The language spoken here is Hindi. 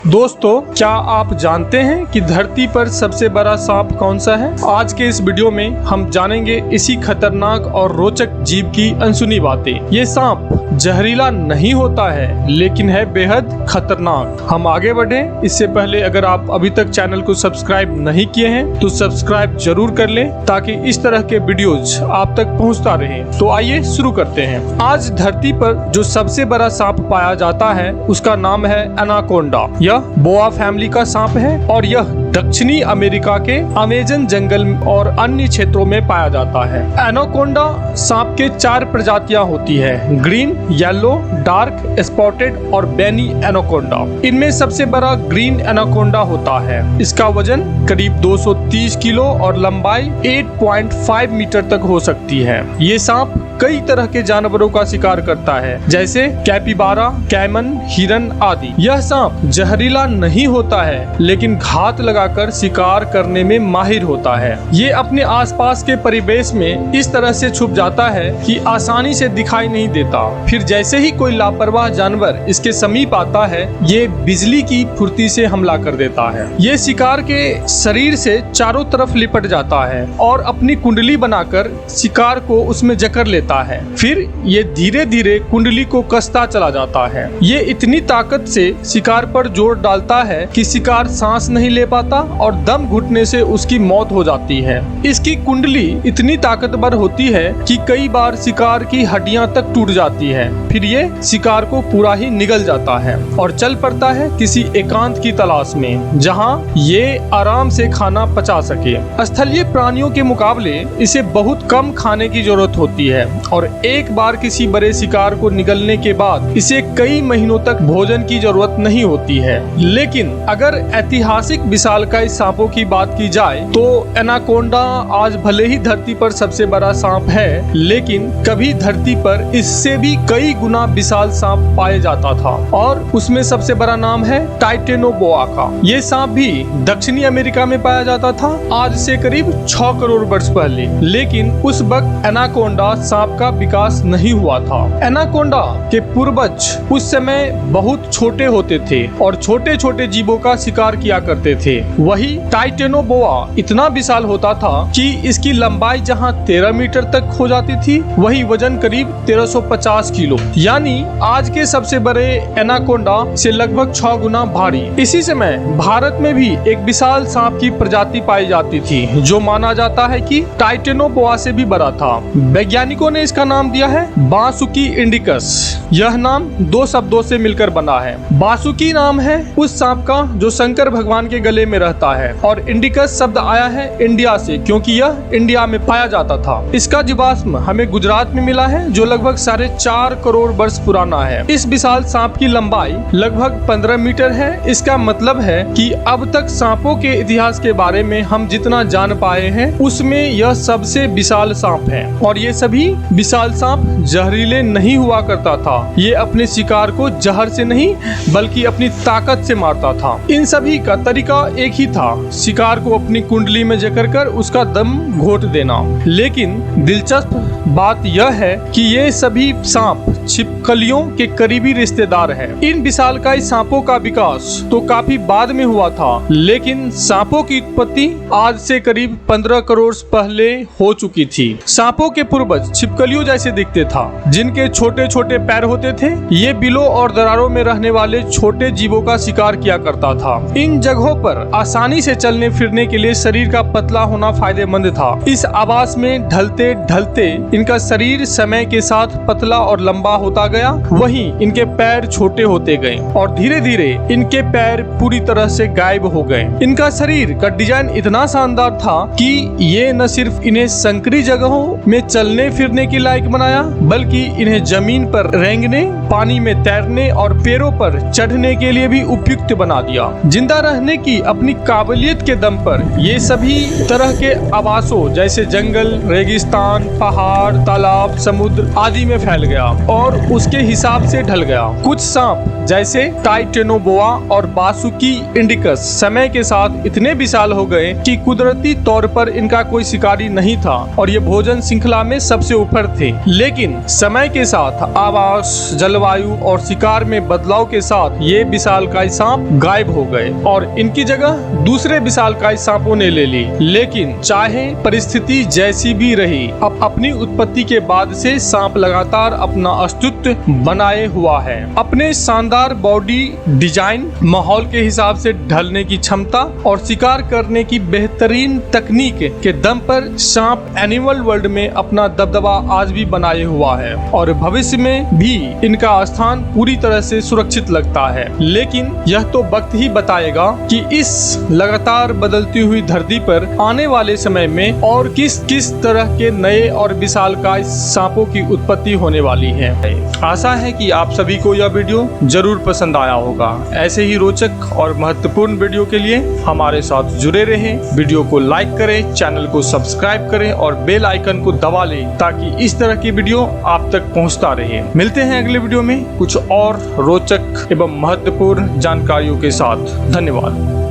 दोस्तों, क्या आप जानते हैं कि धरती पर सबसे बड़ा सांप कौन सा है? आज के इस वीडियो में हम जानेंगे इसी खतरनाक और रोचक जीव की अनसुनी बातें। ये सांप जहरीला नहीं होता है, लेकिन है बेहद खतरनाक। हम आगे बढ़े इससे पहले अगर आप अभी तक चैनल को सब्सक्राइब नहीं किए हैं तो सब्सक्राइब जरूर कर लें, ताकि इस तरह के वीडियोज आप तक पहुंचता रहे। तो आइए शुरू करते हैं। आज धरती पर जो सबसे बड़ा सांप पाया जाता है उसका नाम है एनाकोंडा। यह बोआ फैमिली का सांप है और यह दक्षिणी अमेरिका के अमेजन जंगल और अन्य क्षेत्रों में पाया जाता है। एनाकोंडा सांप के 4 प्रजातियां होती है: ग्रीन, येलो, डार्क, स्पॉटेड और बेनी एनाकोंडा। इनमें सबसे बड़ा ग्रीन एनाकोंडा होता है। इसका वजन करीब 230 किलो और लंबाई 8.5 मीटर तक हो सकती है। ये सांप कई तरह के जानवरों का शिकार करता है, जैसे कैपिबारा, कैमन, हिरन आदि। यह सांप जहरीला नहीं होता है, लेकिन घात लगाकर शिकार करने में माहिर होता है। ये अपने आसपास के परिवेश में इस तरह से छुप जाता है कि आसानी से दिखाई नहीं देता। फिर जैसे ही कोई लापरवाह जानवर इसके समीप आता है, ये बिजली की फुर्ती से हमला कर देता है। ये शिकार के शरीर से चारों तरफ लिपट जाता है और अपनी कुंडली बनाकर शिकार को उसमें जकड़ लेता है। फिर ये धीरे धीरे कुंडली को कसता चला जाता है। ये इतनी ताकत से शिकार पर जोर डालता है कि शिकार सांस नहीं ले पाता और दम घुटने से उसकी मौत हो जाती है। इसकी कुंडली इतनी ताकतवर होती है कि कई बार शिकार की हड्डियां तक टूट जाती है। फिर ये शिकार को पूरा ही निगल जाता है और चल पड़ता है किसी एकांत की तलाश में, जहां ये आराम से खाना पचा सके। स्थलीय प्राणियों के मुकाबले इसे बहुत कम खाने की जरूरत होती है और एक बार किसी बड़े शिकार को निगलने के बाद इसे कई महीनों तक भोजन की जरूरत नहीं होती है। लेकिन अगर ऐतिहासिक विशालकाय सांपों की बात की जाए तो एनाकोंडा आज भले ही धरती पर सबसे बड़ा सांप है, लेकिन कभी धरती पर इससे भी कई गुना विशाल सांप पाया जाता था और उसमें सबसे बड़ा नाम है टाइटेनोबोआ का। ये सांप भी दक्षिणी अमेरिका में पाया जाता था आज से करीब 6 करोड़ वर्ष पहले, लेकिन उस वक्त एनाकोंडा सांप का विकास नहीं हुआ था। एनाकोंडा के पूर्वज उस समय बहुत छोटे होते थे और छोटे छोटे जीवों का शिकार किया करते थे। वही टाइटेनोबोआ इतना विशाल होता था कि इसकी लंबाई जहां 13 मीटर तक हो जाती थी, वही वजन करीब 1350 किलो, यानी आज के सबसे बड़े एनाकोंडा से लगभग 6 गुना भारी। इसी समय भारत में भी एक विशाल सांप की प्रजाति पाई जाती थी, जो माना जाता है कि टाइटेनोबोआ से भी बड़ा था। वैज्ञानिकों ने इसका नाम दिया है बासुकी इंडिकस। यह नाम 2 शब्दों से मिलकर बना है। बासुकी नाम है उस सांप का जो शंकर भगवान के गले में रहता है और इंडिकस शब्द आया है इंडिया से, क्योंकि यह इंडिया में पाया जाता था। इसका जीवाश्म हमें गुजरात में मिला है, जो लगभग 4.5 करोड़ वर्ष पुराना है। इस विशाल सांप की लंबाई लगभग 15 मीटर है। इसका मतलब है कि अब तक सांपों के इतिहास के बारे में हम जितना जान पाए हैं, उसमें यह सबसे विशाल सांप है। और ये सभी विशाल सांप जहरीले नहीं हुआ करता था। ये अपने शिकार को जहर से नहीं बल्कि अपनी ताकत से मारता था। इन सभी का तरीका एक ही था, शिकार को अपनी कुंडली में जकड़कर उसका दम घोट देना। लेकिन दिलचस्प बात यह है कि ये सभी सांप छिपकलियों के करीबी रिश्तेदार हैं। इन विशालकाय सांपों का विकास तो काफी बाद में हुआ था, लेकिन सांपों की उत्पत्ति आज से करीब 15 करोड़ पहले हो चुकी थी। सांपों के पूर्वज छिपकलियों जैसे दिखते था, जिनके छोटे छोटे पैर होते थे। ये बिलों और दरारों में रहने वाले छोटे जीवों का शिकार किया करता था। इन जगहों पर आसानी से चलने फिरने के लिए शरीर का पतला होना फायदेमंद था। इस आवास में ढलते ढलते इनका शरीर समय के साथ पतला और लंबा होता गया, वहीं इनके पैर छोटे होते गए और धीरे धीरे इनके पैर पूरी तरह से गायब हो गए। इनका शरीर का डिजाइन इतना शानदार था कि ये न सिर्फ इन्हें संकरी जगहों में चलने फिरने के लायक बनाया, बल्कि इन्हें जमीन पर रेंगने, पानी में तैरने और पेड़ों पर चढ़ने के लिए भी उपयुक्त बना दिया। जिंदा रहने की अपनी काबिलियत के दम पर ये सभी तरह के आवासों जैसे जंगल, रेगिस्तान, पहाड़, तालाब, समुद्र आदि में फैल गया और उसके हिसाब से ढल गया। कुछ सांप जैसे टाइटेनोबोआ और बासुकी इंडिकस समय के साथ इतने विशाल हो गए कि कुदरती तौर पर इनका कोई शिकारी नहीं था और ये भोजन श्रृंखला में सबसे ऊपर थे। लेकिन समय के साथ आवास, जलवायु और शिकार में बदलाव के साथ ये विशालकाय सांप गायब हो गए और इनकी जगह दूसरे विशालकाय सांपों ने ले ली। लेकिन चाहे परिस्थिति जैसी भी रही, अब अपनी उत्पत्ति के बाद से सांप लगातार अपना अस्तित्व बनाए हुआ है। अपने शानदार बॉडी डिजाइन, माहौल के हिसाब से ढलने की क्षमता और शिकार करने की बेहतरीन तकनीक के दम पर सांप एनिमल वर्ल्ड में अपना दबदबा आज भी बनाए हुआ है और भविष्य में भी इनका स्थान पूरी तरह से सुरक्षित लगता है। लेकिन यह तो वक्त ही बताएगा कि इस लगातार बदलती हुई धरती पर आने वाले समय में और किस किस तरह के नए और विशालकाय सांपों की उत्पत्ति होने वाली है। आशा है कि आप सभी को यह वीडियो जरूर पसंद आया होगा। ऐसे ही रोचक और महत्वपूर्ण वीडियो के लिए हमारे साथ जुड़े रहें। वीडियो को लाइक करें, चैनल को सब्सक्राइब करें और बेल आइकन को दबा लें ताकि इस तरह की वीडियो आप तक पहुंचता रहे। मिलते हैं अगले वीडियो में कुछ और रोचक एवं महत्वपूर्ण जानकारियों के साथ। धन्यवाद।